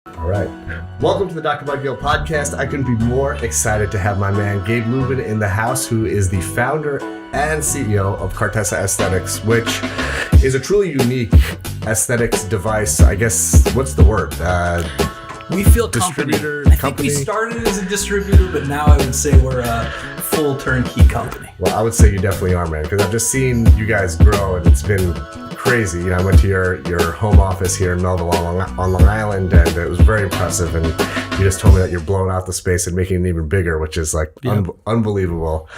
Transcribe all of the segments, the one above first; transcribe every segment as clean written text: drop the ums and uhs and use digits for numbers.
All right. Welcome to the Dr. Mudgil podcast. I couldn't be more excited to have my man Gabe Lubin in the house, who is the founder and CEO of Cartessa Aesthetics, which is a truly unique aesthetics device. I guess, what's the word? We feel distributor company. I company. think we started as a distributor, but now I would say we're a full turnkey company. Well, I would say you definitely are, man, because I've just seen you guys grow, and it's been crazy. You know, I went to your home office here in Melville on Long Island, and it was very impressive. And you just told me that you're blowing out the space and making it even bigger, which is like unbelievable.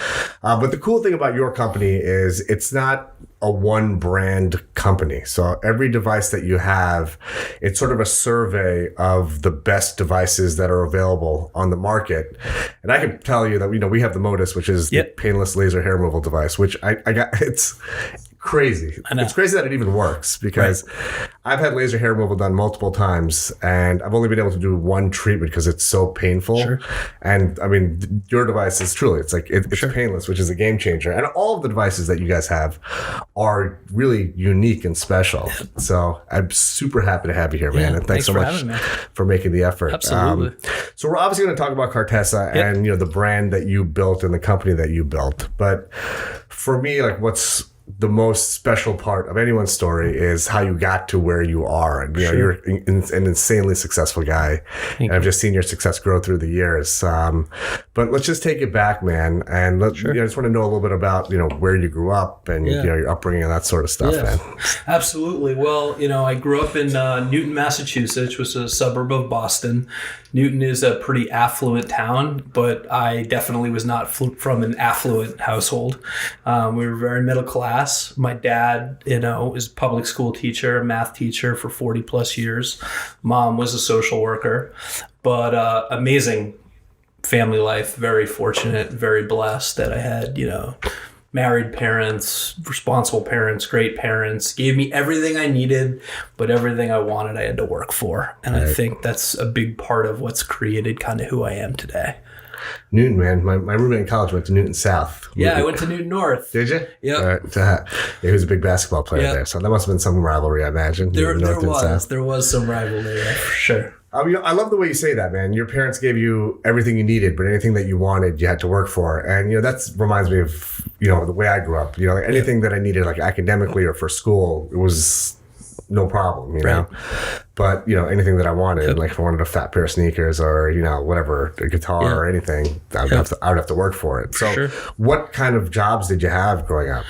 But the cool thing about your company is it's not a one brand company. So every device that you have, it's sort of a survey of the best devices that are available on the market. And I can tell you that, we have the Modus, which is the painless laser hair removal device, which I got, it's crazy. It's crazy that it even works, because I've had laser hair removal done multiple times, and I've only been able to do one treatment because it's so painful. Sure. And I mean, your device is truly, it's painless, which is a game changer. And all of the devices that you guys have are really unique and special. So I'm super happy to have you here, man. And thanks so much for making the effort. Absolutely. So we're obviously going to talk about Cartessa and, the brand that you built and the company that you built. But for me, like, what's the most special part of anyone's story is how you got to where you are. And you're an insanely successful guy. And I've just seen your success grow through the years. But let's just take it back, man. And I just want to know a little bit about, where you grew up and your upbringing and that sort of stuff, man. Absolutely. Well, I grew up in Newton, Massachusetts, which was a suburb of Boston. Newton is a pretty affluent town, but I definitely was not from an affluent household. We were very middle class. My dad, is a public school teacher, a math teacher for 40 plus years. Mom was a social worker, but amazing family life. Very fortunate, very blessed that I had, married parents, responsible parents, great parents, gave me everything I needed, but everything I wanted, I had to work for. And I think that's a big part of what's created kind of who I am today. Newton, man. My roommate in college went to Newton South. Yeah, I went to Newton North. Did you? Yeah. He was a big basketball player there. So there must have been some rivalry, I imagine. There was some rivalry there, for sure. I love the way you say that, man. Your parents gave you everything you needed, but anything that you wanted, you had to work for. And, that reminds me of, the way I grew up. Anything that I needed, like academically or for school, it was no problem, know. But, anything that I wanted, like if I wanted a fat pair of sneakers or, whatever, a guitar or anything, I would have to work for it. So what kind of jobs did you have growing up?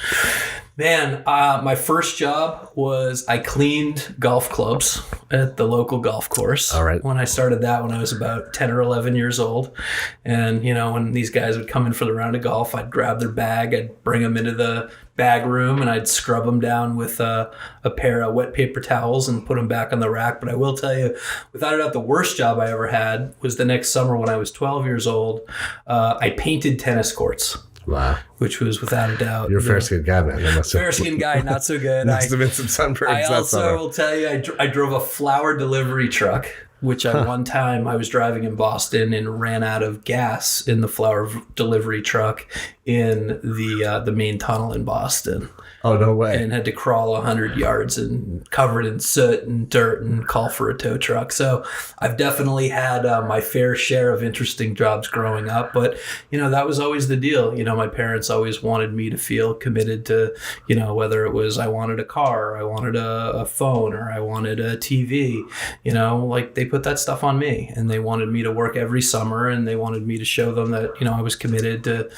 Man, my first job was I cleaned golf clubs at the local golf course. All right. When I started that when I was about 10 or 11 years old. And, when these guys would come in for the round of golf, I'd grab their bag, I'd bring them into the bag room, and I'd scrub them down with a pair of wet paper towels and put them back on the rack. But I will tell you, without a doubt, the worst job I ever had was the next summer when I was 12 years old. I painted tennis courts. Wow. Which was without a doubt. You're a fair-skinned guy, man. Fair-skinned guy, not so good. Must have been some sunburns. I also will tell you, I drove a flower delivery truck, which at one time I was driving in Boston and ran out of gas in the flower delivery truck in the main tunnel in Boston. Oh, no way. And had to crawl 100 yards and covered in soot and dirt and call for a tow truck. So I've definitely had my fair share of interesting jobs growing up. But, that was always the deal. My parents always wanted me to feel committed to, whether it was I wanted a car, or I wanted a phone, or I wanted a TV, like they put that stuff on me. And they wanted me to work every summer, and they wanted me to show them that, I was committed to,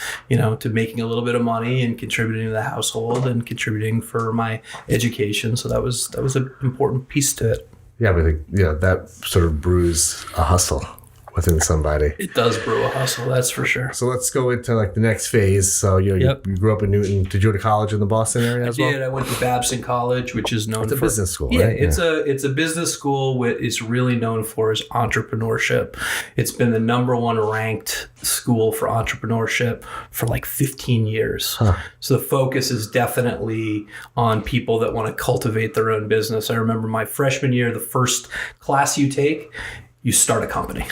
to making a little bit of money and contributing to the household and contributing for my education. So that was an important piece to it. Yeah, but that sort of brews a hustle within somebody. It does brew a hustle, that's for sure. So let's go into like the next phase. So you grew up in Newton. Did you go to college in the Boston area as well? I did. I went to Babson College, which is known for... It's a business school, yeah, right? It's a business school. It's really known for its entrepreneurship. It's been the number one ranked school for entrepreneurship for like 15 years. Huh. So the focus is definitely on people that want to cultivate their own business. I remember my freshman year, the first class you take, you start a company.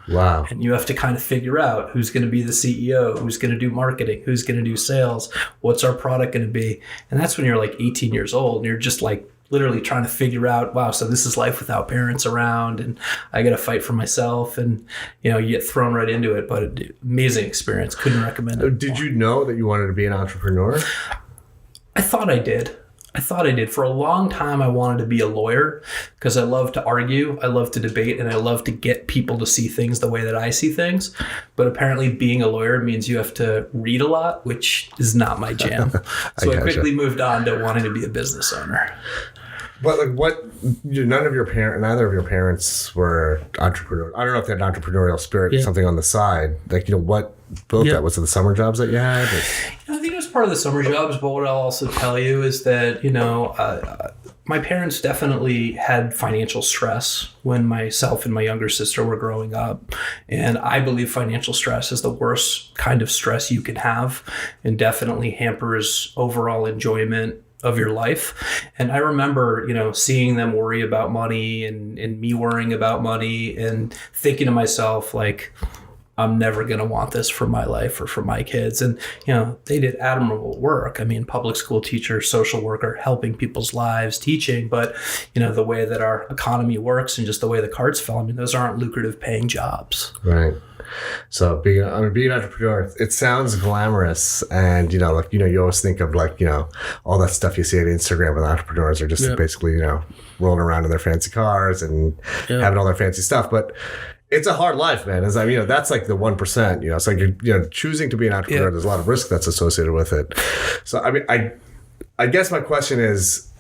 Wow. And you have to kind of figure out who's going to be the CEO, who's going to do marketing, who's going to do sales, what's our product going to be. And that's when you're like 18 years old and you're just like literally trying to figure out, wow, so this is life without parents around, and I got to fight for myself, and you get thrown right into it. But amazing experience. Couldn't recommend it. Did you know that you wanted to be an entrepreneur? I thought I did. For a long time, I wanted to be a lawyer because I love to argue, I love to debate, and I love to get people to see things the way that I see things. But apparently being a lawyer means you have to read a lot, which is not my jam. So I quickly moved on to wanting to be a business owner. But neither of your parents were entrepreneurs. I don't know if they had an entrepreneurial spirit or something on the side. What built that? Was it the summer jobs that you had? I think it was part of the summer jobs, but what I'll also tell you is that, my parents definitely had financial stress when myself and my younger sister were growing up. And I believe financial stress is the worst kind of stress you can have and definitely hampers overall enjoyment of your life. And I remember, seeing them worry about money and me worrying about money and thinking to myself, I'm never going to want this for my life or for my kids. And, they did admirable work. I mean, public school teacher, social worker, helping people's lives, teaching. But, the way that our economy works and just the way the cards fell, those aren't lucrative paying jobs. Right. So being an entrepreneur, it sounds glamorous, and you always think of all that stuff you see on Instagram with entrepreneurs are just basically rolling around in their fancy cars and having all their fancy stuff, but it's a hard life, man. That's like the 1%. It's like you're choosing to be an entrepreneur. There's a lot of risk that's associated with it. So I guess my question is,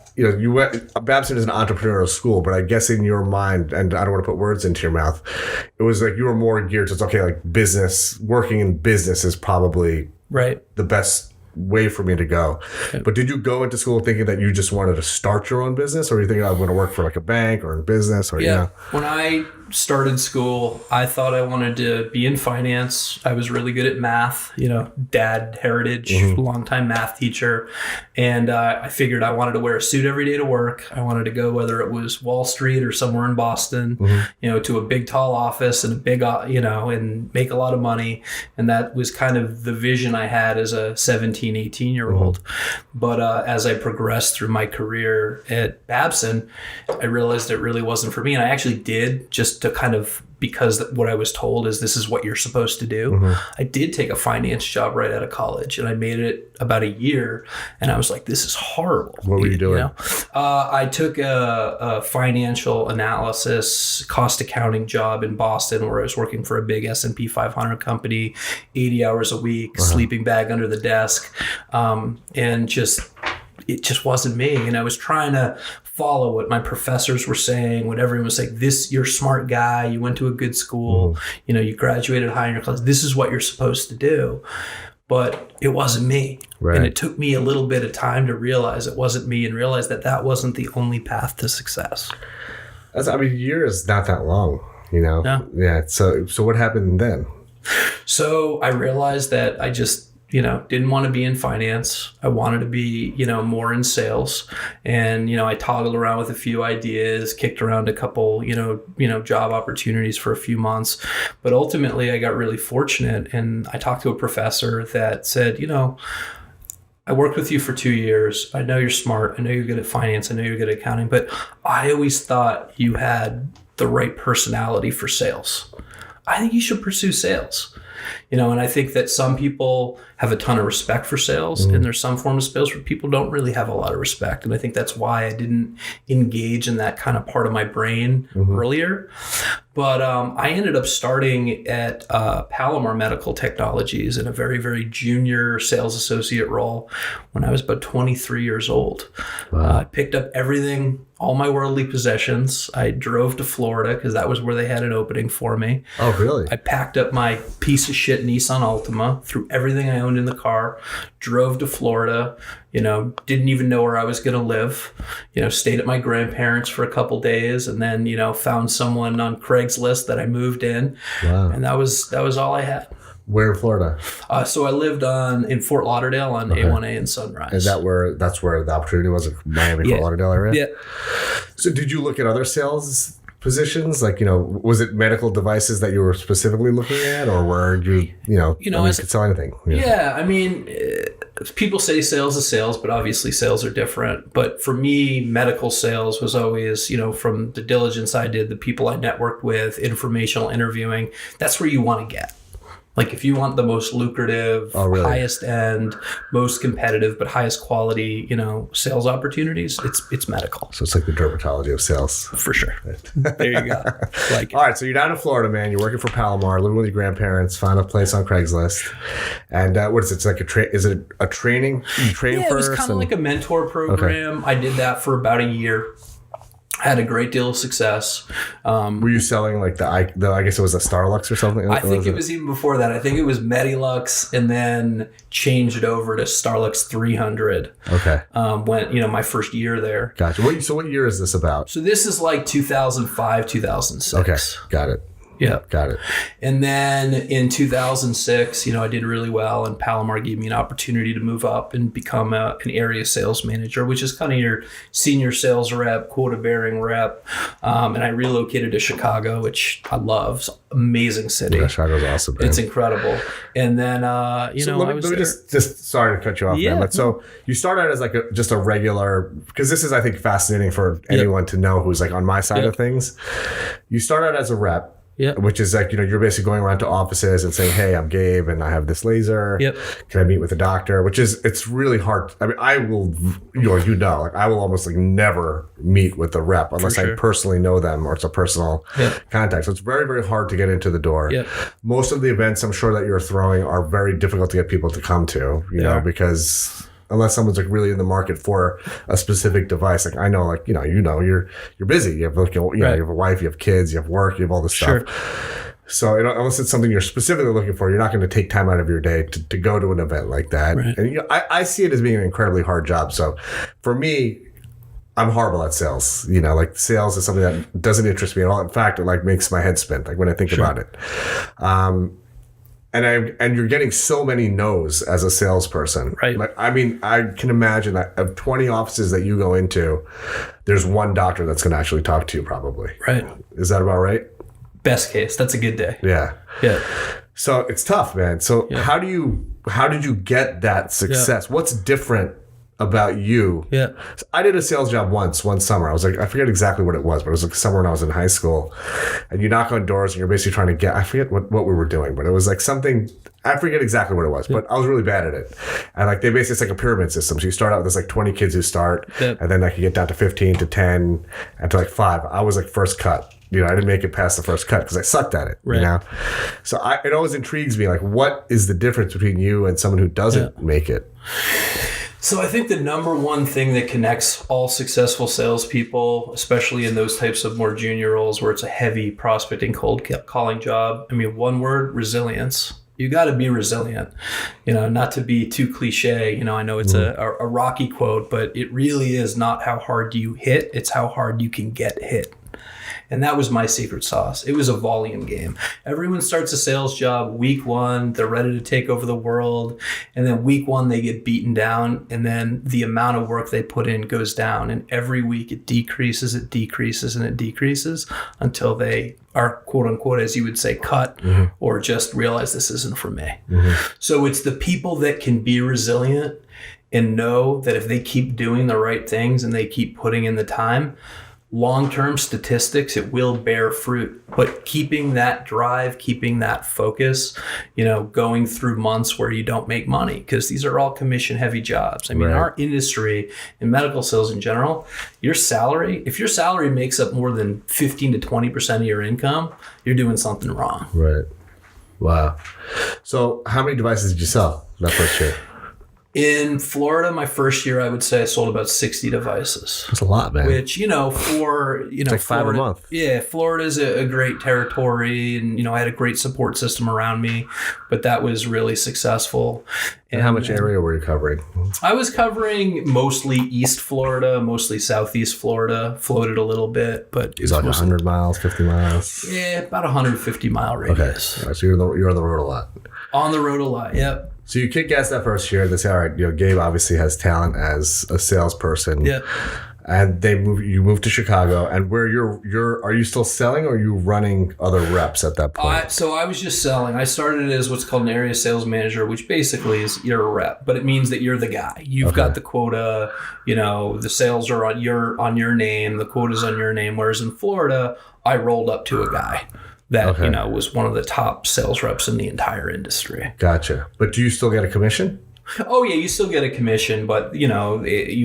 Babson is an entrepreneurial school, but I guess in your mind, and I don't want to put words into your mouth, it was like you were more geared to, business, working in business is probably the best way for me to go. Okay. But did you go into school thinking that you just wanted to start your own business, or you think I'm going to work for a bank or in business? Or When I started school, I thought I wanted to be in finance. I was really good at math, dad heritage, longtime math teacher. And I figured I wanted to wear a suit every day to work. I wanted to go, whether it was Wall Street or somewhere in Boston, to a big, tall office and a big, and make a lot of money. And that was kind of the vision I had as a 17, 18-year-old. But as I progressed through my career at Babson, I realized it really wasn't for me. And I actually did, just to kind of, because what I was told is this is what you're supposed to do. I did take a finance job right out of college, and I made it about a year, and I was like, this is horrible. What were you doing? I took a financial analysis, cost accounting job in Boston, where I was working for a big S&P 500 company, 80 hours a week, sleeping bag under the desk, and it just wasn't me. And I was trying to follow what my professors were saying, what everyone was like, you're a smart guy, you went to a good school, you graduated high in your class, this is what you're supposed to do. But it wasn't me. Right. And it took me a little bit of time to realize it wasn't me, and realize that wasn't the only path to success. A year is not that long, No. Yeah. So what happened then? So I realized that I just didn't want to be in finance. I wanted to be, more in sales. And, I toggled around with a few ideas, kicked around a couple, job opportunities for a few months. But ultimately, I got really fortunate. And I talked to a professor that said, I worked with you for 2 years. I know you're smart. I know you're good at finance. I know you're good at accounting. But I always thought you had the right personality for sales. I think you should pursue sales. And I think that some people have a ton of respect for sales, and there's some forms of sales where people don't really have a lot of respect. And I think that's why I didn't engage in that kind of part of my brain earlier. But I ended up starting at Palomar Medical Technologies in a very, very junior sales associate role when I was about 23 years old. Wow. I picked up everything, all my worldly possessions. I drove to Florida because that was where they had an opening for me. Oh, really? I packed up my piece of shit Nissan Altima, threw everything I owned in the car, drove to Florida, didn't even know where I was going to live, stayed at my grandparents for a couple days, and then, found someone on Craigslist that I moved in. Wow. And that was all I had. Where in Florida? So I lived in Fort Lauderdale on A1A and Sunrise. Is that's where the opportunity was, Miami, Fort Lauderdale area? Yeah. So did you look at other sales positions? Was it medical devices that you were specifically looking at, or were you, you could sell anything? Yeah. people say sales is sales, but obviously sales are different. But for me, medical sales was always, from the diligence I did, the people I networked with, informational interviewing, that's where you want to get. Like if you want the most lucrative, highest end, most competitive, but highest quality, sales opportunities, it's medical. So it's like the dermatology of sales. For sure. There you go. All right. So you're down in Florida, man. You're working for Palomar, living with your grandparents, found a place on Craigslist. And what is it? It's like is it a training? You train first? It was kind of like a mentor program. Okay. I did that for about a year. Had a great deal of success. Were you selling like I guess it was a Starlux or something? I think it was even before that. I think it was Medilux and then changed it over to Starlux 300. Okay. When, my first year there. Gotcha. So what year is this about? So this is like 2005, 2006. Okay. Got it. Yeah. Got it. And then in 2006, I did really well, and Palomar gave me an opportunity to move up and become an area sales manager, which is kind of your senior sales rep, quota bearing rep. And I relocated to Chicago, which I love. It's an amazing city. Yeah, Chicago's awesome, man. It's incredible. And then, let me just sorry to cut you off, man. But so you start out as like just a regular, because this is, I think, fascinating for anyone to know who's like on my side of things. You start out as a rep. Yeah. Which is like, you're basically going around to offices and saying, hey, I'm Gabe and I have this laser. Yep. Can I meet with a doctor? It's really hard. I mean, I will, I will almost like never meet with the rep unless I personally know them or it's a personal contact. So it's very, very hard to get into the door. Yep. Most of the events I'm sure that you're throwing are very difficult to get people to come to, because unless someone's like really in the market for a specific device, like I know, like you're busy. You have you have a wife, you have kids, you have work, you have all this stuff. So unless it's something you're specifically looking for, you're not going to take time out of your day to go to an event like that. Right. And I see it as being an incredibly hard job. So for me, I'm horrible at sales. Like sales is something that doesn't interest me at all. In fact, it like makes my head spin. Like when I think about it. And you're getting so many no's as a salesperson. Right. Like, I mean, I can imagine that of 20 offices that you go into, there's one doctor that's going to actually talk to you probably. Right. Is that about right? Best case. That's a good day. Yeah. Yeah. So it's tough, man. So how did you get that success? What's different about you? Yeah. So I did a sales job one summer. I was like, I forget exactly what it was, but it was like summer when I was in high school. And you knock on doors and you're basically trying to get, I forget what we were doing, but it was like something, I forget exactly what it was, but I was really bad at it. And like basically it's like a pyramid system. So you start out with this like 20 kids who start, and then like you get down to 15 to 10 and to like 5. I was like first cut. I didn't make it past the first cut because I sucked at it, So it always intrigues me, like what is the difference between you and someone who doesn't make it? So I think the number one thing that connects all successful salespeople, especially in those types of more junior roles where it's a heavy prospecting cold calling job, one word, resilience. You got to be resilient, not to be too cliche. I know it's a Rocky quote, but it really is not how hard you hit. It's how hard you can get hit. And that was my secret sauce. It was a volume game. Everyone starts a sales job week 1. They're ready to take over the world. And then week 1, they get beaten down. And then the amount of work they put in goes down. And every week it decreases, and it decreases until they are, quote unquote, as you would say, cut or just realize this isn't for me. So it's the people that can be resilient and know that if they keep doing the right things and they keep putting in the time, long-term statistics, it will bear fruit. But keeping that drive, keeping that focus, going through months where you don't make money, because these are all commission-heavy jobs. Our industry in medical sales in general, if your salary makes up more than 15 to 20% of your income, you're doing something wrong. Right. Wow. So how many devices did you sell that first year? In Florida, my first year, I would say I sold about 60 devices. That's a lot, man. Which, for, it's like Florida, 5 a month. Yeah, Florida's a great territory, and, I had a great support system around me, but that was really successful. And how much area were you covering? I was covering mostly East Florida, mostly Southeast Florida, floated a little bit, but it was like 100 miles, 50 miles? Yeah, about 150 mile radius. Okay, so you're on the road a lot. On the road a lot, yep. So you kick ass that first year. They say, all right, Gabe obviously has talent as a salesperson. Yeah. And you moved to Chicago, and where are you still selling, or are you running other reps at that point? So I was just selling. I started as what's called an area sales manager, which basically is you're a rep, but it means that you're the guy. You've got the quota, the sales are on your name, the quota's on your name. Whereas in Florida, I rolled up to a guy that, was one of the top sales reps in the entire industry. Gotcha. But do you still get a commission? Oh, yeah, you still get a commission, but, you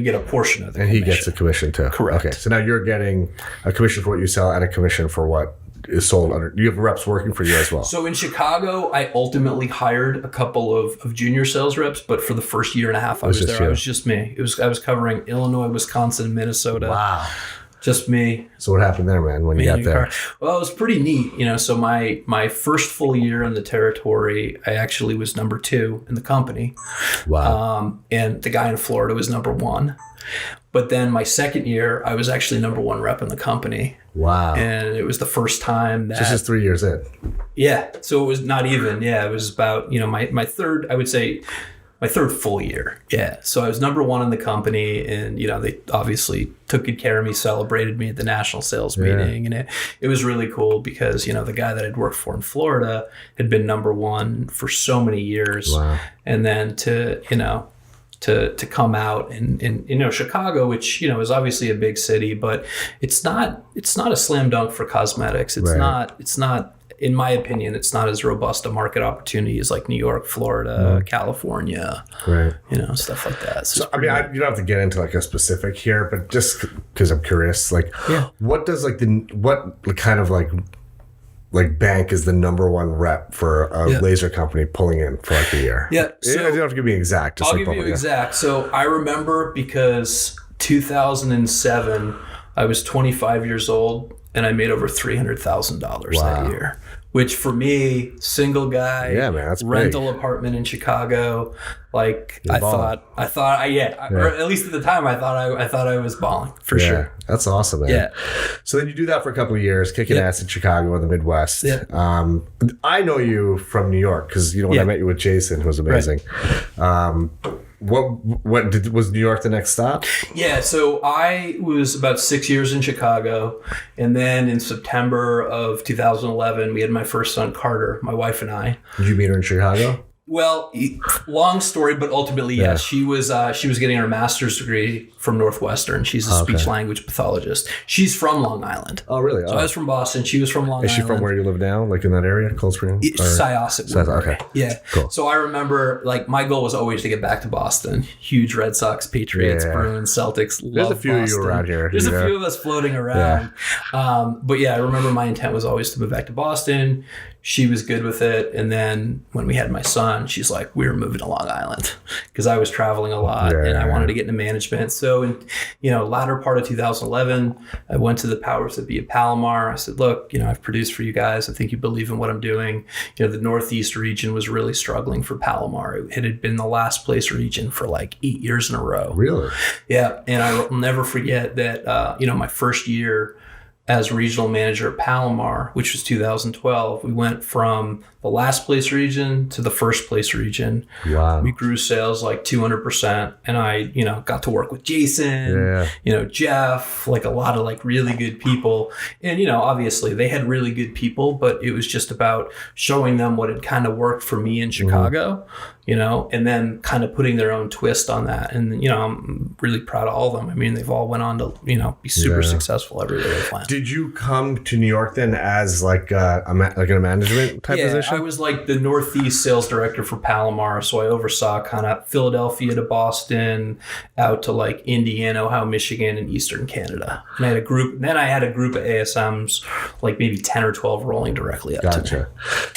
get a portion of the commission. And he gets a commission too. Correct. Okay, so now you're getting a commission for what you sell and a commission for what is sold under. Do you have reps working for you as well? So in Chicago, I ultimately hired a couple of junior sales reps, but for the first year and a half I was there, I was just me. I was covering Illinois, Wisconsin, Minnesota. Wow. Just me. So what happened there, man, when you got there? Well, it was pretty neat. So my first full year in the territory, I actually was number 2 in the company. Wow. And the guy in Florida was number 1. But then my second year, I was actually number 1 rep in the company. Wow. And it was the first time that... Just 3 years in. Yeah. So it was not even. Yeah. It was about, my third, I would say... My third full year. Yeah. So I was number 1 in the company, and, they obviously took good care of me, celebrated me at the national sales meeting. And it was really cool because, the guy that I'd worked for in Florida had been number 1 for so many years. Wow. And then to come out and Chicago, which, is obviously a big city, but it's not a slam dunk for cosmetics. It's not, in my opinion, it's not as robust a market opportunity as like New York, Florida, California, right? Stuff like that. So I mean, you don't have to get into like a specific here, but just because I'm curious, like, what does what kind of like bank is the number 1 rep for a laser company pulling in for like a year? Yeah, so you don't have to give me exact. Just I'll give you exact. So I remember because 2007, I was 25 years old. And I made over $300,000 that year, which for me, single guy, that's rental big. Apartment in Chicago, like I thought, or at least at the time, I thought I was balling for sure. That's awesome, man. Yeah. So then you do that for a couple of years, kicking ass in Chicago in the Midwest. Yeah. I know you from New York because when I met you with Jason, who was amazing. Right. Was New York the next stop? Yeah, so I was about 6 years in Chicago, and then in September of 2011, we had my first son, Carter, my wife and I. Did you meet her in Chicago? Well, long story, but ultimately, yes. She was getting her master's degree from Northwestern. She's a speech language pathologist. She's from Long Island. Oh, really? So I was from Boston. She was from Long Island. Is she from where you live now, like in that area, Cold Spring? Syosset. Okay. Yeah. Cool. So I remember, my goal was always to get back to Boston. Huge Red Sox, Patriots, Bruins, Celtics. There's a few Boston. of you around here. There's a few of us floating around. Yeah. But I remember my intent was always to move back to Boston. She was good with it. And then when we had my son, she's like, we're moving to Long Island because I was traveling a lot and I wanted to get into management. So in, latter part of 2011, I went to the powers that be at Palomar. I said, look, I've produced for you guys. I think you believe in what I'm doing. The Northeast region was really struggling for Palomar. It had been the last place region for 8 years in a row. Really? Yeah. And I'll never forget that, my first year as regional manager at Palomar, which was 2012, we went from the last place region to the first place region. Wow. We grew sales 200%. And I, got to work with Jason, Jeff, a lot of really good people. And, obviously they had really good people, but it was just about showing them what had kind of worked for me in Chicago, and then kind of putting their own twist on that. And, I'm really proud of all of them. I mean, they've all went on to, be super successful everywhere they planned. Did you come to New York then as a management type position? I was the Northeast sales director for Palomar. So I oversaw kind of Philadelphia to Boston, out to Indiana, Ohio, Michigan, and Eastern Canada. And I had a group of ASMs, maybe 10 or 12 rolling directly up to me.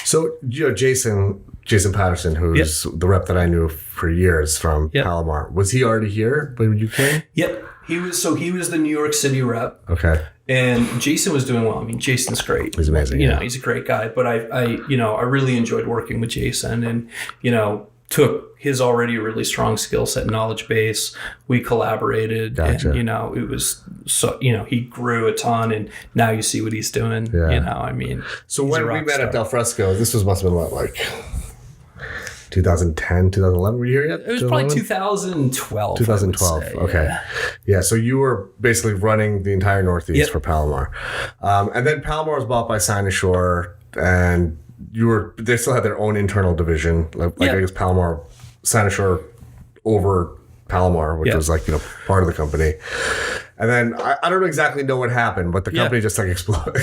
So, Jason Patterson, who's the rep that I knew for years from Palomar, was he already here when you came? Yep. He was the New York City rep. Okay. And Jason was doing well. I mean, Jason's great. He's amazing. He's a great guy. But I really enjoyed working with Jason and, took his already really strong skill set, knowledge base. We collaborated. Gotcha. And, it was so, he grew a ton and now you see what he's doing. So when we met at Del Fresco, this must have been what, 2010, 2011. Were you here yet? It was probably 2012. 2012. Okay. Yeah. So you were basically running the entire Northeast for Palomar. And then Palomar was bought by Cynosure, and they still had their own internal division. Like I guess Palomar, Cynosure over Palomar, which was like, part of the company. And then I don't exactly know what happened, but the company just like exploded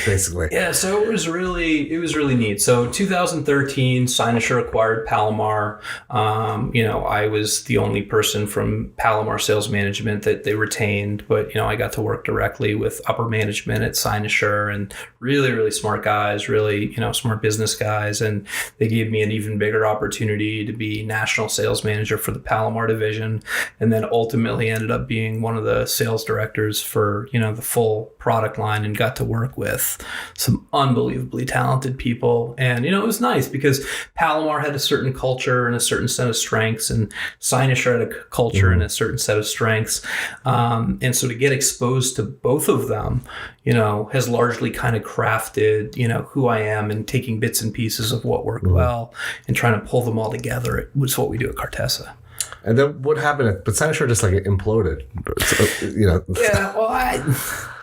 basically. Yeah, so it was really neat. So 2013, Cynosure acquired Palomar. I was the only person from Palomar sales management that they retained, but I got to work directly with upper management at Cynosure, and really, really smart guys, really, smart business guys, and they gave me an even bigger opportunity to be national sales manager for the Palomar division, and then ultimately ended up being one of the sales directors for the full product line, and got to work with some unbelievably talented people. And it was nice because Palomar had a certain culture and a certain set of strengths, and Cynosure had a culture and a certain set of strengths. And so to get exposed to both of them, has largely kind of crafted who I am, and taking bits and pieces of what worked well and trying to pull them all together. Which is what we do at Cartessa. And then what happened? But Cynosure just like imploded. So, Yeah, well,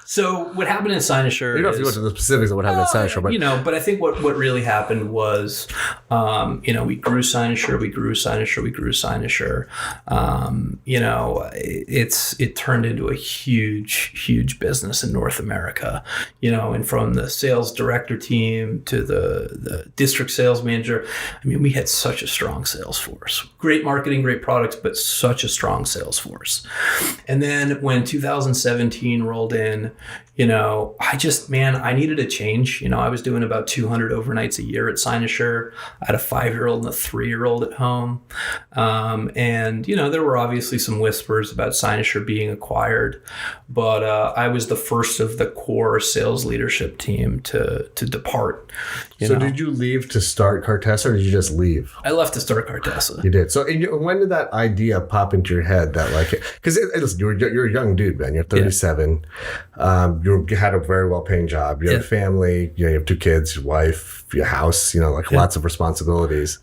so what happened in Cynosure? You don't have to go to the specifics of what happened at Cynosure, but but I think what really happened was, we grew Cynosure, we grew Cynosure, we grew Cynosure. It turned into a huge business in North America. And from the sales director team to the district sales manager, we had such a strong sales force. Great marketing, great products, but such a strong sales force. And then when 2017 rolled in, I needed a change. I was doing about 200 overnights a year at Cynosure. I had a 5-year-old and a 3-year-old at home. And there were obviously some whispers about Cynosure being acquired, but I was the first of the core sales leadership team to depart. So did you leave to start Cartessa, or did you just leave? I left to start Cartessa. You did. So when did that idea pop into your head that because you're a young dude, man. You're 37. You had a very well-paying job. You have a family. You have 2 kids, your wife, your house. Lots of responsibilities.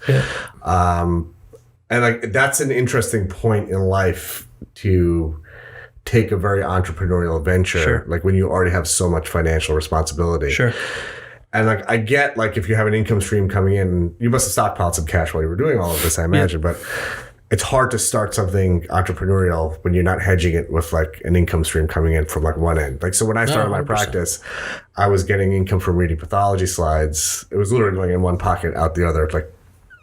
And that's an interesting point in life to take a very entrepreneurial venture. Sure. Like when you already have so much financial responsibility. Sure. And I get if you have an income stream coming in, you must have stockpiled some cash while you were doing all of this, I imagine. But it's hard to start something entrepreneurial when you're not hedging it with an income stream coming in from one end. So when I started my practice, I was getting income from reading pathology slides. It was literally going in one pocket, out the other,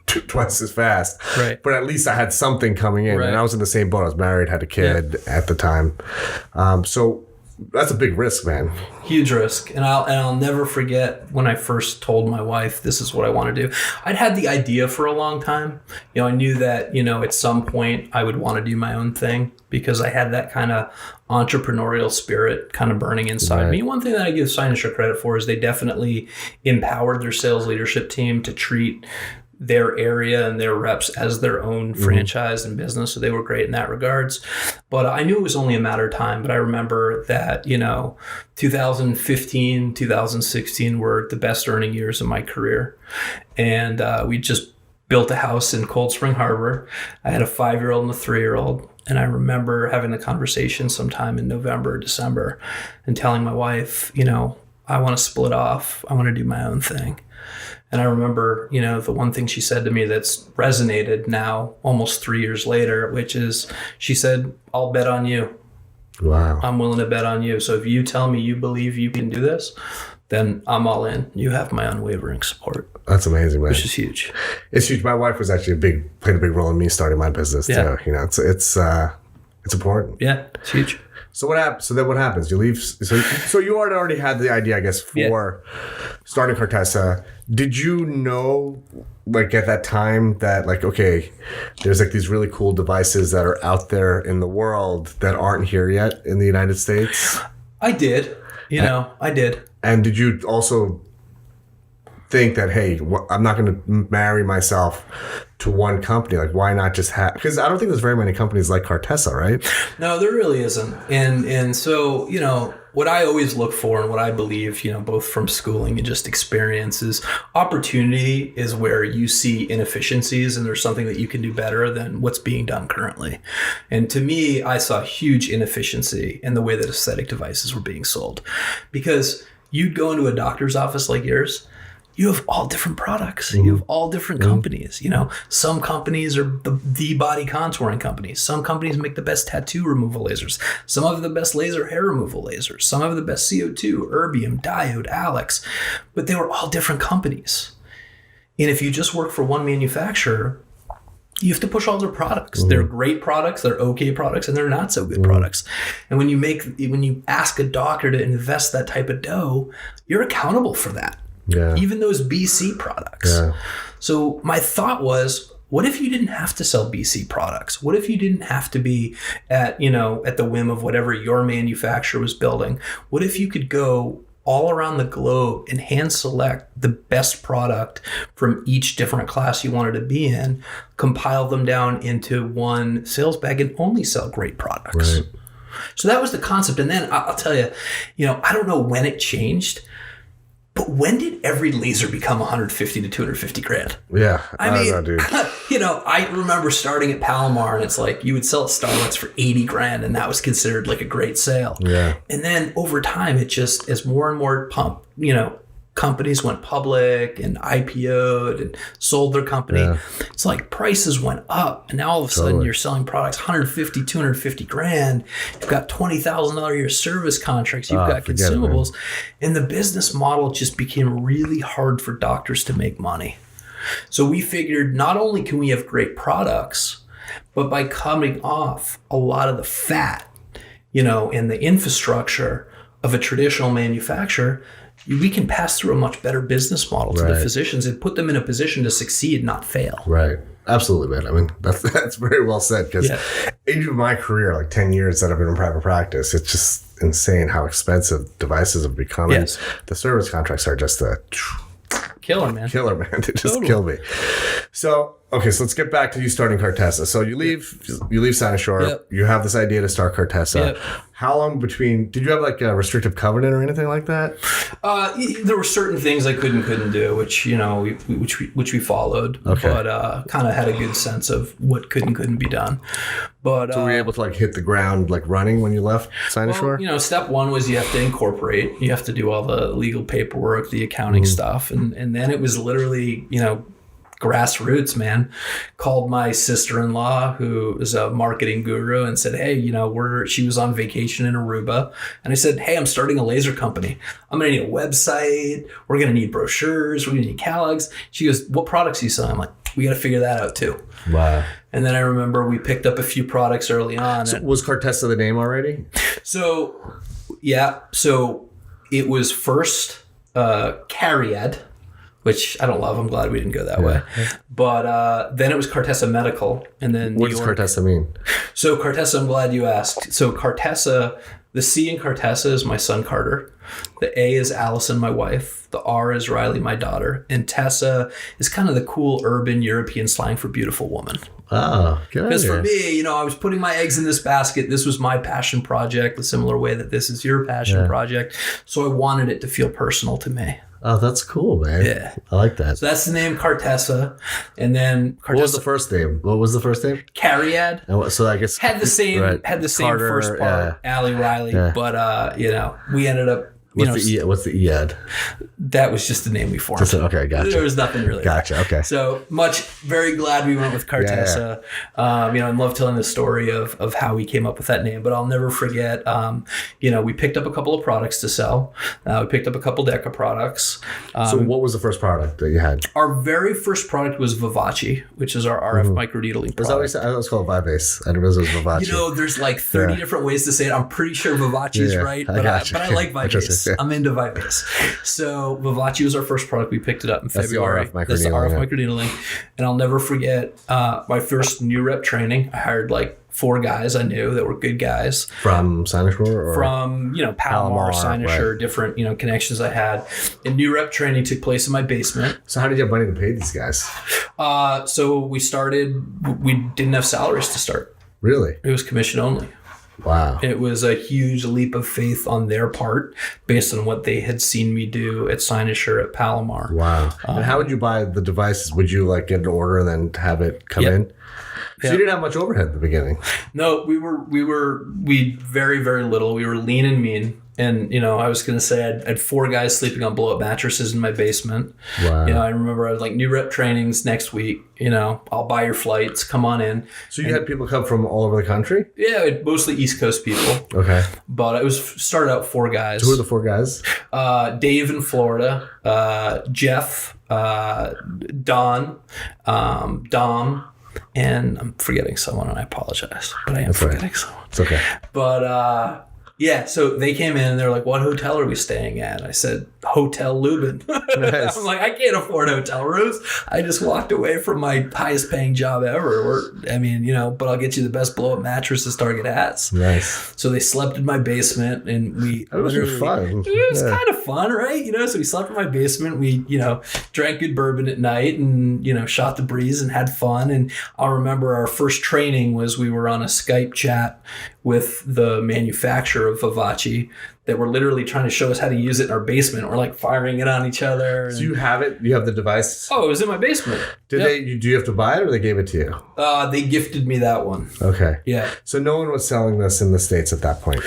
twice as fast. Right. But at least I had something coming in. Right. And I was in the same boat. I was married, had a kid at the time. So that's a big risk, man. Huge risk. And I'll never forget when I first told my wife, this is what I want to do. I'd had the idea for a long time. I knew that, at some point I would want to do my own thing, because I had that kind of entrepreneurial spirit kind of burning inside me. One thing that I give Cynosure credit for is they definitely empowered their sales leadership team to treat their area and their reps as their own franchise and business. So they were great in that regards. But I knew it was only a matter of time. But I remember that, 2015, 2016 were the best earning years of my career. And we just built a house in Cold Spring Harbor. I had a 5-year-old and a 3-year-old. And I remember having the conversation sometime in November, December, and telling my wife, I want to split off. I want to do my own thing. And I remember, the one thing she said to me that's resonated now almost 3 years later, which is she said, I'll bet on you. Wow. I'm willing to bet on you. So if you tell me you believe you can do this, then I'm all in. You have my unwavering support. That's amazing, man. Which is huge. It's huge. My wife was actually played a big role in me starting my business too. It's important. Yeah, it's huge. So what happens? So then what happens? You leave. So you already had the idea, I guess, for starting Cartessa. Did you know, at that time, that okay, there's these really cool devices that are out there in the world that aren't here yet in the United States? I did. I did. And did you also think that, hey, I'm not going to marry myself to one company? Like, why not just have, because I don't think there's very many companies like Cartessa, right? No, there really isn't. And so, what I always look for and what I believe, both from schooling and just experience, is opportunity is where you see inefficiencies and there's something that you can do better than what's being done currently. And to me, I saw huge inefficiency in the way that aesthetic devices were being sold, because you'd go into a doctor's office like yours, you have all different products. You have all different companies. Some companies are the body contouring companies. Some companies make the best tattoo removal lasers. Some have the best laser hair removal lasers. Some have the best CO2, erbium, diode, Alex. But they were all different companies. And if you just work for one manufacturer, you have to push all their products. They're great products, they're okay products, and they're not so good products. And when you ask a doctor to invest that type of dough, you're accountable for that. Yeah. Even those BC products. Yeah. So my thought was, what if you didn't have to sell BC products? What if you didn't have to be at the whim of whatever your manufacturer was building? What if you could go all around the globe and hand select the best product from each different class you wanted to be in, compile them down into one sales bag, and only sell great products? Right. So that was the concept. And then I'll tell you, I don't know when it changed, but when did every laser become 150 to 250 grand? Yeah, I mean, dude. I remember starting at Palomar, and it's like you would sell at Starbucks for 80 grand, and that was considered like a great sale. Yeah. And then over time, it just, as more and more companies went public and IPO'd and sold their company, it's like prices went up, and now all of a sudden you're selling products 150, 250 grand. You've got $20,000 a year service contracts. You've got consumables, and the business model just became really hard for doctors to make money. So we figured, not only can we have great products, but by coming off a lot of the fat, and the infrastructure of a traditional manufacturer, we can pass through a much better business model to the physicians and put them in a position to succeed, not fail. Right. Absolutely, man. I mean, that's very well said, because in my career, like 10 years that I've been in private practice, it's just insane how expensive devices have become. Yes. The service contracts are just a killer, man. They just kill me. So, okay, so let's get back to you starting Cartessa. So you leave Cynosure. Yep. You have this idea to start Cartessa. Yep. How long between, did you have like a restrictive covenant or anything like that? There were certain things I could and couldn't do, which we followed. Okay. But kind of had a good sense of what could and couldn't be done. But so were you able to like hit the ground like running when you left Cynosure? Well, step one was you have to incorporate. You have to do all the legal paperwork, the accounting stuff, and then it was literally grassroots, man. Called my sister-in-law, who is a marketing guru, and said, hey, she was on vacation in Aruba. And I said, hey, I'm starting a laser company. I'm going to need a website. We're going to need brochures. We're going to need catalogs. She goes, what products are you selling? I'm like, we got to figure that out too. Wow. And then I remember we picked up a few products early on. So was Cartessa the name already? So, yeah. So it was first Cariad, which I don't love. I'm glad we didn't go that way. But then it was Cartessa Medical. And then what does Cartessa mean? So Cartessa, I'm glad you asked. So Cartessa, the C in Cartessa is my son Carter. The A is Allison, my wife. The R is Riley, my daughter. And Tessa is kind of the cool urban European slang for beautiful woman. Oh, good. Because for me, I was putting my eggs in this basket. This was my passion project, the similar way that this is your passion project. So I wanted it to feel personal to me. Oh, that's cool, man. Yeah. I like that. So that's the name Cartessa. And then Cartessa. What was the first name? Cariad. So I guess had the same Carter, first part, Allie Riley, but we ended up What's the EAD? That was just the name we formed. Okay, gotcha. There was nothing really. Gotcha. Okay. So very glad we went with Cartessa. I love telling the story of how we came up with that name, but I'll never forget. We picked up a couple of products to sell. We picked up a couple Deca products. So what was the first product that you had? Our very first product was Vivace, which is our RF microneedling product. Is that what you said? I was called Vibase. I didn't realize it was Vivace. There's like 30 different ways to say it. I'm pretty sure Vivace is right, but I like Vibase. Yes, I'm into Vipers. So Vivace was our first product. We picked it up in February. That's the RF microneedling. And I'll never forget my first new rep training. I hired like 4 guys I knew that were good guys. From Cynosure? Or? From, Palomar, Cynosure, right. different, connections I had. And new rep training took place in my basement. So how did you have money to pay these guys? So we didn't have salaries to start. Really? It was commission only. Wow. It was a huge leap of faith on their part based on what they had seen me do at Cynosure at Palomar. Wow. And how would you buy the devices? Would you like get an order and then have it come in? So you didn't have much overhead at the beginning. No, we very, very little. We were lean and mean. And, I was going to say I had 4 guys sleeping on blow-up mattresses in my basement. Wow. I remember I was like, new rep trainings next week. I'll buy your flights. Come on in. So you had people come from all over the country? Yeah, mostly East Coast people. Okay. But it started out 4 guys. So who are the 4 guys? Dave in Florida, Jeff, Don, Dom, and I'm forgetting someone, and I apologize, but I am forgetting someone. It's okay. But so they came in and they're like, "What hotel are we staying at?" I said, "Hotel Lubin." Nice. I'm like, I can't afford hotel rooms. I just walked away from my highest paying job ever. But I'll get you the best blow up mattresses Target has. Nice. So they slept in my basement, and That was fun. It was kind of fun, right? So we slept in my basement. We, drank good bourbon at night and, shot the breeze and had fun. And I'll remember our first training was we were on a Skype chat with the manufacturer of Vivace that were literally trying to show us how to use it in our basement. We're like firing it on each other. So you have it? You have the device? Oh, it was in my basement. Do you have to buy it or they gave it to you? They gifted me that one. Okay. Yeah. So no one was selling this in the States at that point?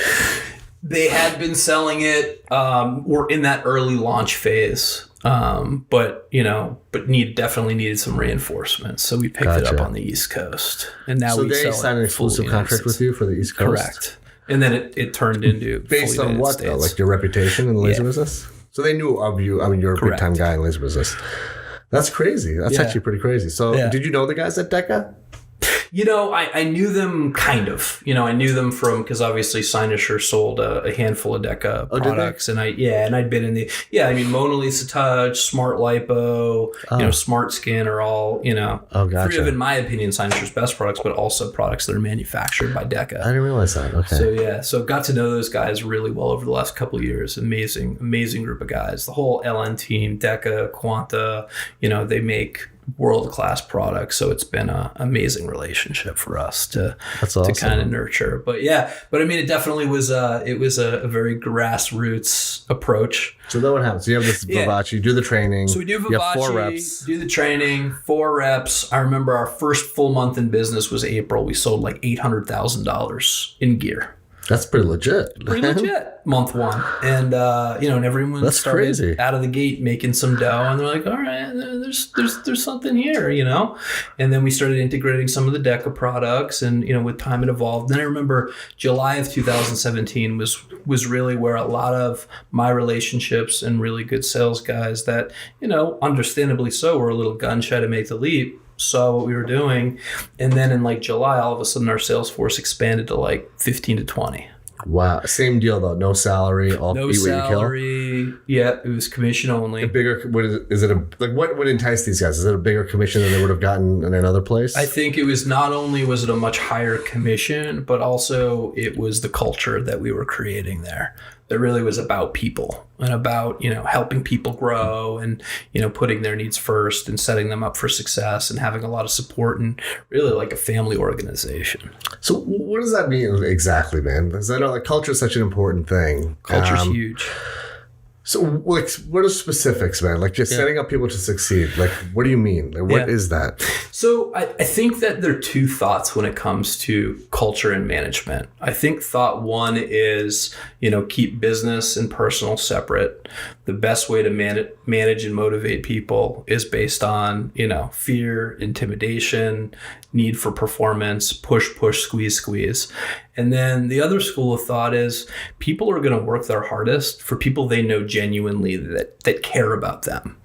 They had been selling it. We're in that early launch phase. But definitely needed some reinforcement. So we picked it up on the East Coast. And now we they signed an exclusive contract with you for the East Coast? Correct. And then it turned into based on what though? Like your reputation in the laser business? So they knew of you. I mean, you're a big time guy in laser business. That's crazy. That's actually pretty crazy. So did you know the guys at DECA? I knew them kind of. I knew them from because obviously Cynosure sold a handful of DECA products, and I'd been in the Mona Lisa Touch, Smart Lipo, Smart Skin are all 3 of, in my opinion, Cynosure's best products, but also products that are manufactured by DECA. I didn't realize that. Okay. So got to know those guys really well over the last couple of years. Amazing group of guys. The whole LN team, DECA, Quanta, they make world-class products, so it's been an amazing relationship for us to kind of nurture. But it definitely was a very grassroots approach. So then what happens? So you have this Vivace, you do the training. So we do Vivace, you have 4 reps. Do the training, 4 reps. I remember our first full month in business was April. We sold like $800,000 in gear. That's pretty legit. Month 1. And, and everyone That's started crazy. out of the gate making some dough. And they're like, all right, there's something here, And then we started integrating some of the DECA products. And, with time it evolved. Then I remember July of 2017 was really where a lot of my relationships and really good sales guys that, understandably so, were a little gun shy to make the leap, saw what we were doing. And then in like July, all of a sudden our sales force expanded to like 15 to 20. Wow. Same deal though. No salary. All no eat salary. Yeah, it was commission only. A bigger. What would entice these guys? Is it a bigger commission than they would have gotten in another place? I think it was not only was it a much higher commission, but also it was the culture that we were creating there. That really was about people and about, helping people grow and, putting their needs first and setting them up for success and having a lot of support and really like a family organization. So what does that mean exactly, man? Because I know culture is such an important thing. Culture's huge. So what are specifics, man? Like just setting up people to succeed. Like, what do you mean? Like, what is that? So I think that there are 2 thoughts when it comes to culture and management. I think thought 1 is, keep business and personal separate. The best way to manage and motivate people is based on, fear, intimidation, need for performance, push, squeeze. And then the other school of thought is people are going to work their hardest for people they know genuinely that care about them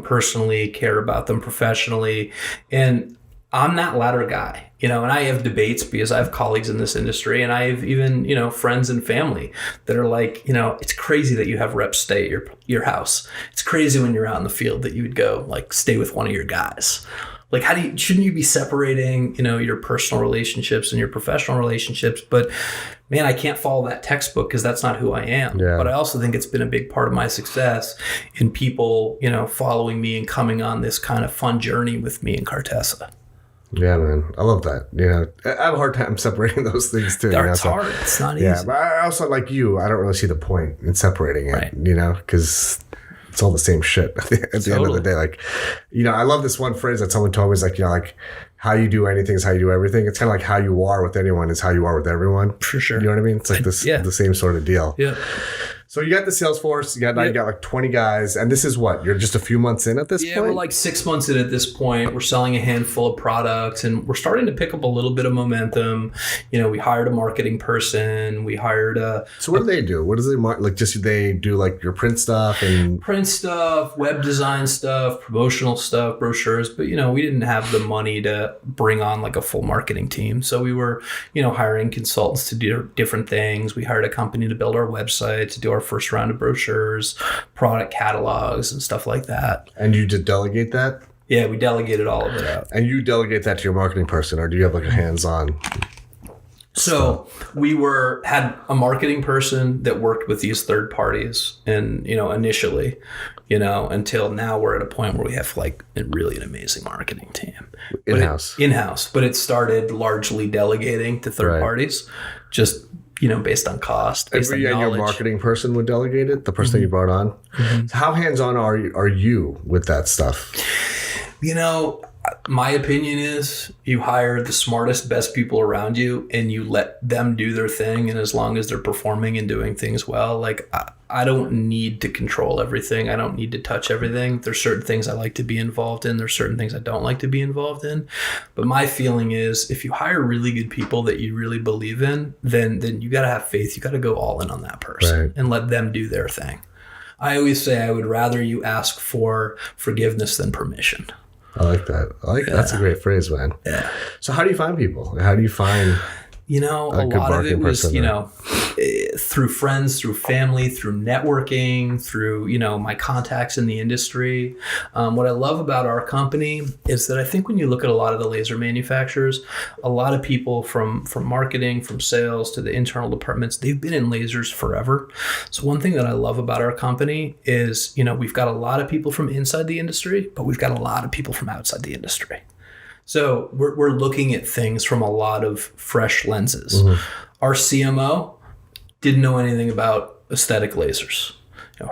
personally, care about them professionally. And I'm that latter guy, and I have debates because I have colleagues in this industry, and I have even, friends and family that are like, it's crazy that you have reps stay at your house. It's crazy when you're out in the field that you would go like stay with one of your guys. Like, shouldn't you be separating, your personal relationships and your professional relationships? But man, I can't follow that textbook because that's not who I am. Yeah. But I also think it's been a big part of my success in people, following me and coming on this kind of fun journey with me in Cartessa. Yeah, man. I love that. I have a hard time separating those things too. It's hard. It's not easy. Yeah, but I also, like you, I don't really see the point in separating it, right. Because it's all the same shit at the end of the day. Like, I love this one phrase that someone told me is like, like how you do anything is how you do everything. It's kind of like how you are with anyone is how you are with everyone. For sure. You know what I mean? It's like the same sort of deal. Yeah. So you got the sales force, you got like 20 guys, and this is what? You're just a few months in at this point? Yeah, we're like 6 months in at this point. We're selling a handful of products, and we're starting to pick up a little bit of momentum. We hired a marketing person. We hired a... So what do they do? What does they like? Just they do like your print stuff and... Print stuff, web design stuff, promotional stuff, brochures. But, we didn't have the money to bring on like a full marketing team. So we were, hiring consultants to do different things. We hired a company to build our website, to do our first round of brochures, product catalogs, and stuff like that. And you just delegate that? Yeah, we delegated all of it out. And you delegate that to your marketing person, or do you have like a hands-on? So we had a marketing person that worked with these third parties, and initially, until now we're at a point where we have like really an amazing marketing team. In-house, but it started largely delegating to third parties, just based on cost, based on knowledge. And your marketing person would delegate it, the person that you brought on. So how hands-on are you with that stuff? My opinion is you hire the smartest, best people around you, and you let them do their thing. And as long as they're performing and doing things well, like I don't need to control everything. I don't need to touch everything. There's certain things I like to be involved in. There's certain things I don't like to be involved in. But my feeling is if you hire really good people that you really believe in, then you got to have faith. You got to go all in on that person and let them do their thing. I always say I would rather you ask for forgiveness than permission. I like that. That's a great phrase, man. Yeah. So how do you find people? How do you find a lot of it was, through friends, through family, through networking, through, my contacts in the industry. What I love about our company is that I think when you look at a lot of the laser manufacturers, a lot of people from marketing, from sales to the internal departments, they've been in lasers forever. So one thing that I love about our company is, we've got a lot of people from inside the industry, but we've got a lot of people from outside the industry. So we're looking at things from a lot of fresh lenses. Mm-hmm. Our CMO didn't know anything about aesthetic lasers.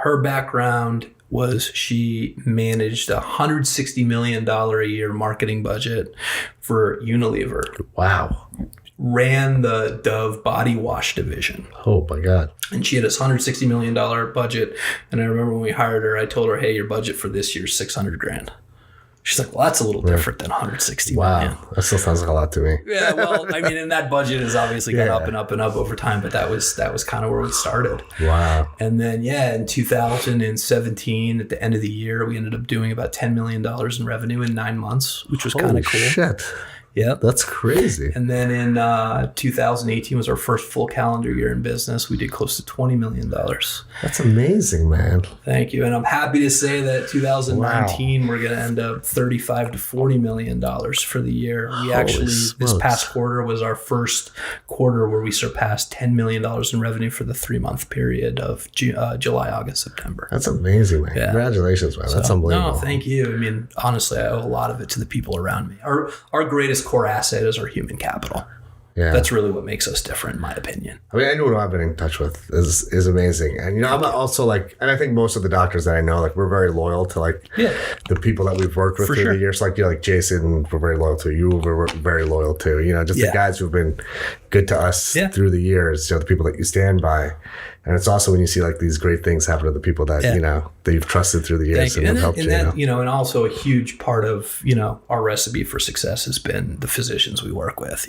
Her background was she managed a $160 million a year marketing budget for Unilever. Wow. Ran the Dove body wash division. Oh my God. And she had this $160 million budget. And I remember when we hired her, I told her, hey, your budget for this year is $600,000. She's like, well, that's a little different than 160 million. Wow. That still sounds like a lot to me. Yeah, well, and that budget has obviously gone up and up and up over time, but that was kind of where we started. Wow. And then, in 2017, at the end of the year, we ended up doing about $10 million in revenue in 9 months, which was kind of cool. Shit. Yeah, that's crazy. And then in 2018 was our first full calendar year in business. We did close to $20 million. That's amazing, man. Thank you. And I'm happy to say that 2019, we're going to end up $35 to $40 million for the year. We this past quarter was our first quarter where we surpassed $10 million in revenue for the 3-month period of July, August, September. That's amazing, man. Yeah. Congratulations, man. That's unbelievable. No, thank you. Honestly, I owe a lot of it to the people around me. Our greatest core asset is our human capital. Yeah. That's really what makes us different, in my opinion. Anyone I've been in touch with is amazing. And, I'm also and I think most of the doctors that I know, we're very loyal to the people that we've worked with through the years. Like Jason, we're very loyal to. You, we're very loyal to. The guys who've been good to us through the years, the people that you stand by. And it's also when you see these great things happen to the people that, that you've trusted through the years and have helped you. And also a huge part of, our recipe for success has been the physicians we work with,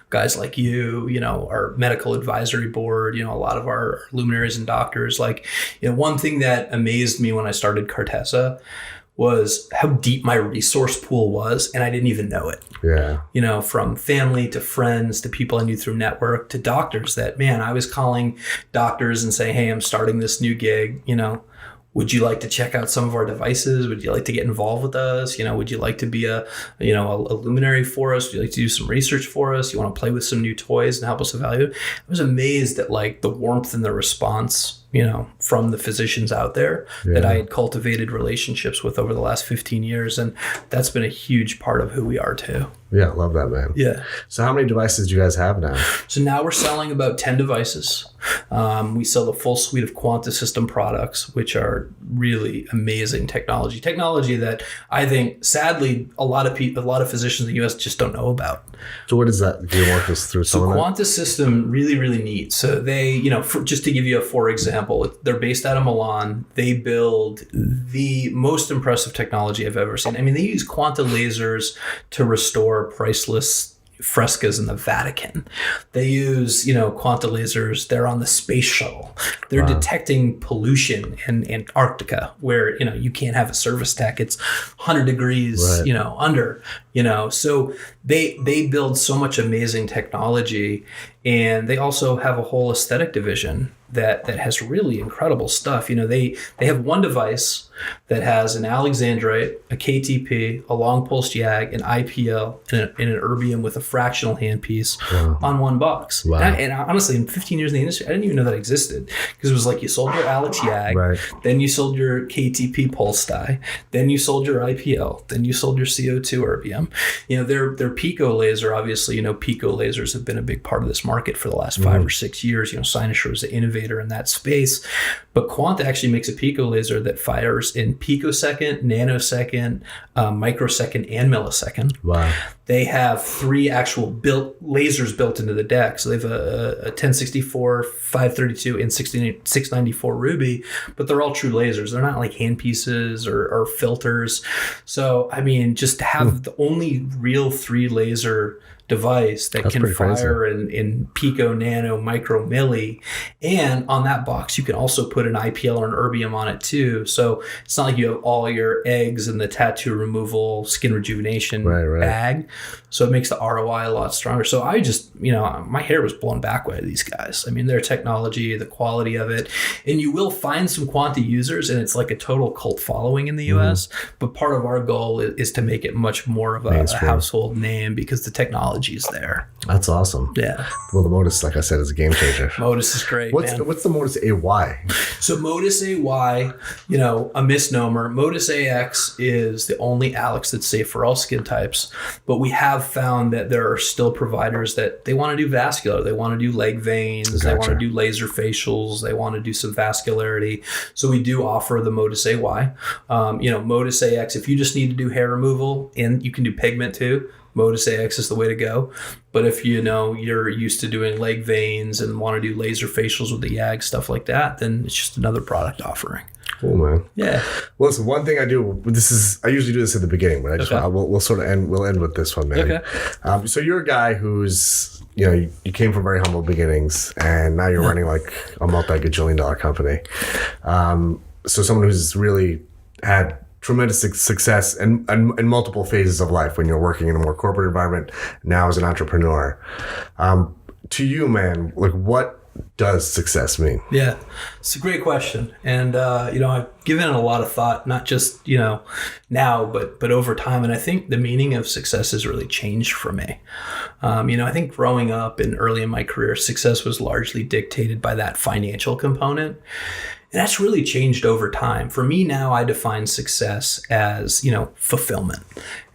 guys like you, our medical advisory board, a lot of our luminaries and doctors. One thing that amazed me when I started Cartessa was how deep my resource pool was, and I didn't even know it. Yeah. You know, from family to friends to people I knew through network to doctors that, man, I was calling doctors and saying, hey, I'm starting this new gig, you know, would you like to check out some of our devices? Would you like to get involved with us? You know, would you like to be a luminary for us? Would you like to do some research for us? You want to play with some new toys and help us evaluate? I was amazed at like the warmth and the response, you know, from the physicians out there that I had cultivated relationships with over the last 15 years. And that's been a huge part of who we are too. Yeah, I love that, man. Yeah. So how many devices do you guys have now? So now we're selling about 10 devices. We sell the full suite of Quanta system products, which are really amazing technology that I think, sadly, a lot of physicians in the U.S. just don't know about. So what is that? Can you walk us through some of that? Quanta system, really, really neat. So they, you know, just to give you for example, they're based out of Milan. They build the most impressive technology I've ever seen. I mean, they use Quanta lasers to restore priceless frescoes in the Vatican. They use, you know, Quanta lasers. They're on the space shuttle. They're detecting pollution in Antarctica where, you know, you can't have a service tech. It's 100 degrees, you know, under, you know. So they build so much amazing technology, and they also have a whole aesthetic division that has really incredible stuff. You know, they have one device that has an alexandrite, a KTP, a long pulsed YAG, an IPL, and an erbium with a fractional handpiece on one box. Wow. And honestly, in 15 years in the industry, I didn't even know that existed, because it was like you sold your Alex YAG, then you sold your KTP pulse dye, then you sold your IPL, then you sold your CO2 erbium. You know, their Pico laser, obviously, you know, Pico lasers have been a big part of this market for the last 5 or 6 years. You know, Cynosure is the innovator in that space. But Quanta actually makes a Pico laser that fires in picosecond, nanosecond, microsecond, and millisecond. Wow. They have 3 actual lasers built into the deck. So they have a 1064, 532, and 694 Ruby, but they're all true lasers. They're not like handpieces or filters. So, I mean, just to have the only real 3 laser device that can fire in pico, nano, micro, milli. And on that box, you can also put an IPL or an erbium on it too. So it's not like you have all your eggs in the tattoo removal, skin rejuvenation bag. So it makes the ROI a lot stronger. So I just, you know, my hair was blown back by these guys. I mean, their technology, the quality of it. And you will find some Quanta users, and it's like a total cult following in the US. But part of our goal is to make it much more of a household name, because the technology is there. That's awesome. Yeah. Well, the Modus, like I said, is a game changer. Modus is great. What's the Modus AY? So Modus AY, you know, a misnomer. Modus AX is the only Alex that's safe for all skin types. But we have found that there are still providers that they want to do vascular. They want to do leg veins. They want to do laser facials. They want to do some vascularity. So we do offer the Modus AY. You know, Modus AX, if you just need to do hair removal, and you can do pigment too, Modus AX is the way to go. But if you know you're used to doing leg veins and want to do laser facials with the YAG, stuff like that, then it's just another product offering. Cool, man. Yeah. Well, listen, one thing I do, I usually do this at the beginning, but I just we'll end with this one, man. Okay. So you're a guy who's, you know, you came from very humble beginnings, and now you're running like a multi-gajillion-dollar company. So someone who's really had tremendous success in multiple phases of life, when you're working in a more corporate environment, now as an entrepreneur. To you, man, like, what does success mean? Yeah, it's a great question. And, you know, I've given it a lot of thought, not just, you know, now, but over time. And I think the meaning of success has really changed for me. You know, I think growing up and early in my career, success was largely dictated by that financial component. And that's really changed over time. For me now, I define success as, you know, fulfillment.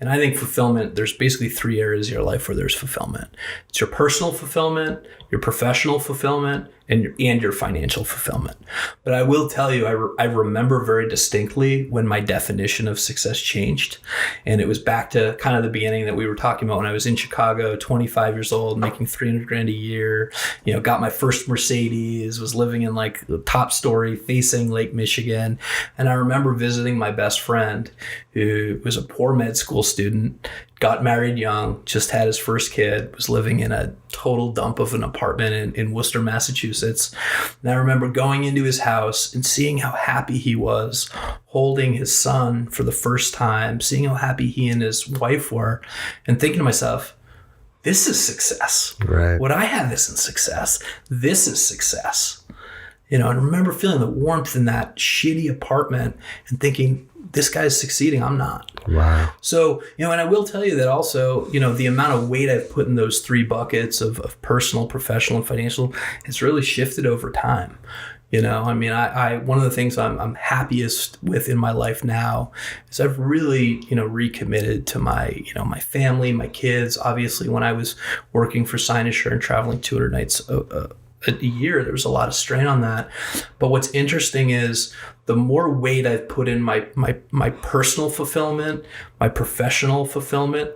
And I think fulfillment, there's basically 3 areas of your life where there's fulfillment. It's your personal fulfillment, your professional fulfillment, and your financial fulfillment. But I will tell you, I remember very distinctly when my definition of success changed. And it was back to kind of the beginning that we were talking about, when I was in Chicago, 25 years old, making $300,000 a year, you know, got my first Mercedes, was living in like the top story facing Lake Michigan. And I remember visiting my best friend, who was a poor med school student, got married young, just had his first kid, was living in a total dump of an apartment in Worcester, Massachusetts. And I remember going into his house and seeing how happy he was, holding his son for the first time, seeing how happy he and his wife were, and thinking to myself, this is success. Right. What I have isn't success. This is success. And I remember feeling the warmth in that shitty apartment and thinking, this guy's succeeding, I'm not. Wow. So, and I will tell you that also, the amount of weight I've put in those three buckets of personal, professional, and financial has really shifted over time. I one of the things I'm happiest with in my life now is I've really, recommitted to my, my family, my kids. Obviously, when I was working for Cynosure and traveling 200 nights a year, there was a lot of strain on that. But what's interesting is the more weight I've put in my personal fulfillment, my professional fulfillment,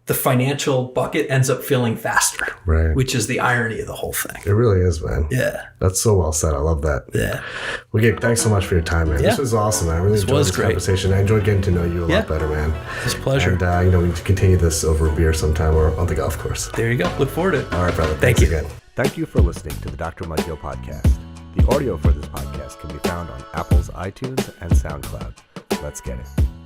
the financial bucket ends up filling faster, right? Which is the irony of the whole thing. It really is, man. Yeah. That's so well said. I love that. Yeah. Well, Gabe, thanks so much for your time, man. Yeah. This was awesome, man. I really enjoyed this conversation. I enjoyed getting to know you a lot better, man. It's a pleasure. And, we need to continue this over a beer sometime or on the golf course. There you go. Look forward to it. All right, brother. Thank you again. Thank you for listening to the Dr. Mudgil podcast. The audio for this podcast can be found on Apple's iTunes and SoundCloud. Let's get it.